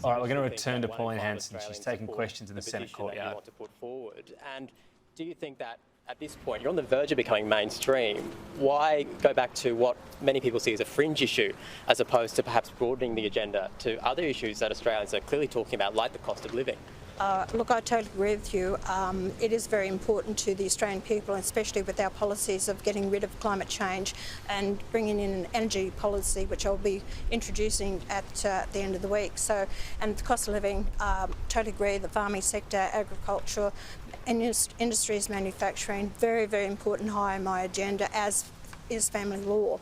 All right, we're going to return to Pauline Hanson. She's taking questions in the Senate courtyard. That you want to put forward. And do you think that at this point you're on the verge of becoming mainstream? Why go back to what many people see as a fringe issue as opposed to perhaps broadening the agenda to other issues that Australians are clearly talking about, like the cost of living? Look, I totally agree with you. It is very important to the Australian people, especially with our policies of getting rid of climate change and bringing in an energy policy, which I'll be introducing at the end of the week. So, and the cost of living, totally agree. The farming sector, agriculture, industries, manufacturing, very, very important, high on my agenda, as is family law.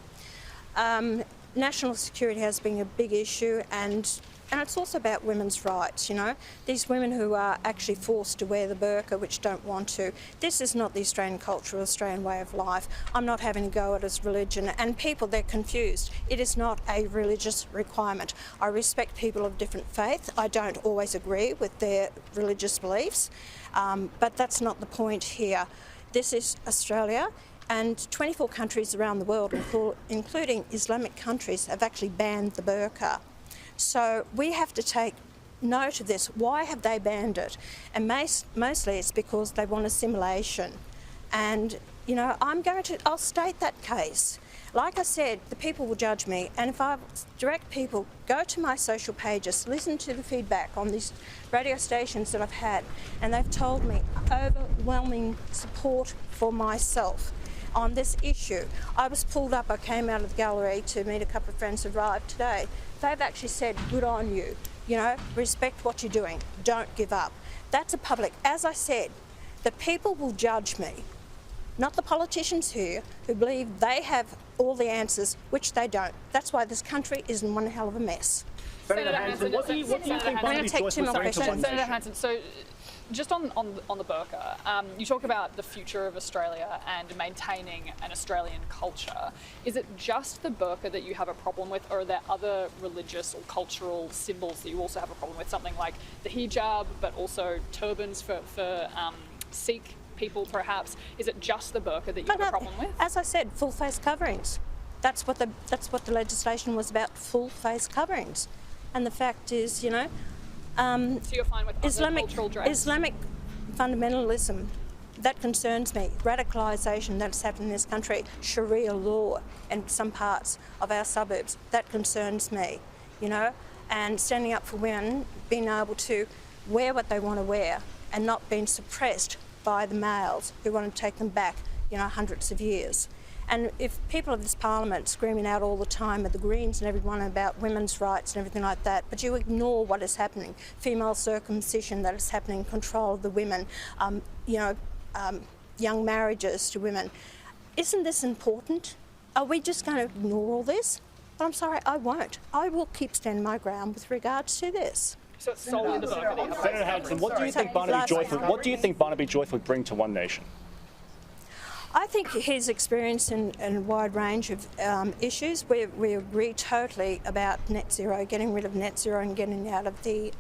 National security has been a big issue, and it's also about women's rights, you know. These women who are actually forced to wear the burqa, which don't want to. This is not the Australian culture or Australian way of life. I'm not having a go at this religion. And people, they're confused. It is not a religious requirement. I respect people of different faith. I don't always agree with their religious beliefs, but that's not the point here. This is Australia. And 24 countries around the world, including Islamic countries, have actually banned the burqa. So we have to take note of this. Why have they banned it? And mostly it's because they want assimilation. And, you know, I'll state that case. Like I said, the people will judge me. And if I direct people, go to my social pages, listen to the feedback on these radio stations that I've had, and they've told me overwhelming support for myself on this issue. I was pulled up, I came out of the gallery to meet a couple of friends who arrived today. They've actually said, good on you, you know, respect what you're doing, don't give up. That's a public, as I said, the people will judge me, not the politicians here who believe they have all the answers, which they don't. That's why this country is in one hell of a mess. Senator Hanson, what do you think I'm going to take two more questions. Senator Hanson, so just on the burqa, you talk about the future of Australia and maintaining an Australian culture. Is it just the burqa that you have a problem with, or are there other religious or cultural symbols that you also have a problem with? Something like the hijab, but also turbans for Sikh people, perhaps. Is it just the burqa that you have a problem with? As I said, full face coverings. That's what the legislation was about, full face coverings. And the fact is, you know, so you're fine with cultural dress? Islamic fundamentalism, that concerns me. Radicalisation that's happened in this country, Sharia law in some parts of our suburbs, that concerns me, you know. And standing up for women, being able to wear what they want to wear and not being suppressed by the males who want to take them back, you know, hundreds of years. And if people of this parliament screaming out all the time at the Greens and everyone about women's rights and everything like that, but you ignore what is happening, female circumcision that is happening, control of the women, young marriages to women, isn't this important? Are we just going to ignore all this? But I'm sorry, I won't. I will keep standing my ground with regards to this. So it's solely the burqa. Senator Hanson, what do you think Barnaby Joyce would bring to One Nation? I think his experience in a wide range of issues. We agree totally about net zero, getting rid of net zero and getting out of the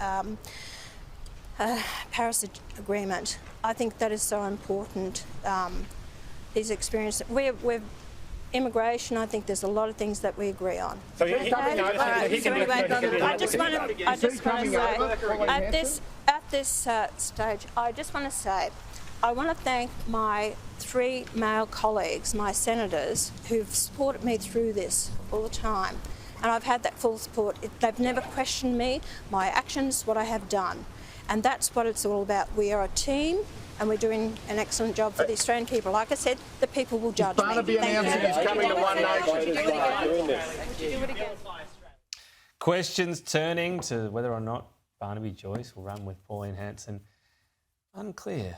Paris Agreement. I think that is so important. His experience. We're immigration. I think there's a lot of things that we agree on. So I just want to say at this stage, I just want to say, I want to thank my 3 male colleagues, my senators, who've supported me through this all the time. And I've had that full support. They've never questioned me, my actions, what I have done. And that's what it's all about. We are a team and we're doing an excellent job for the Australian people. Like I said, the people will judge me. Barnaby announcing he's coming to One Nation. Questions turning to whether or not Barnaby Joyce will run with Pauline Hanson. Unclear.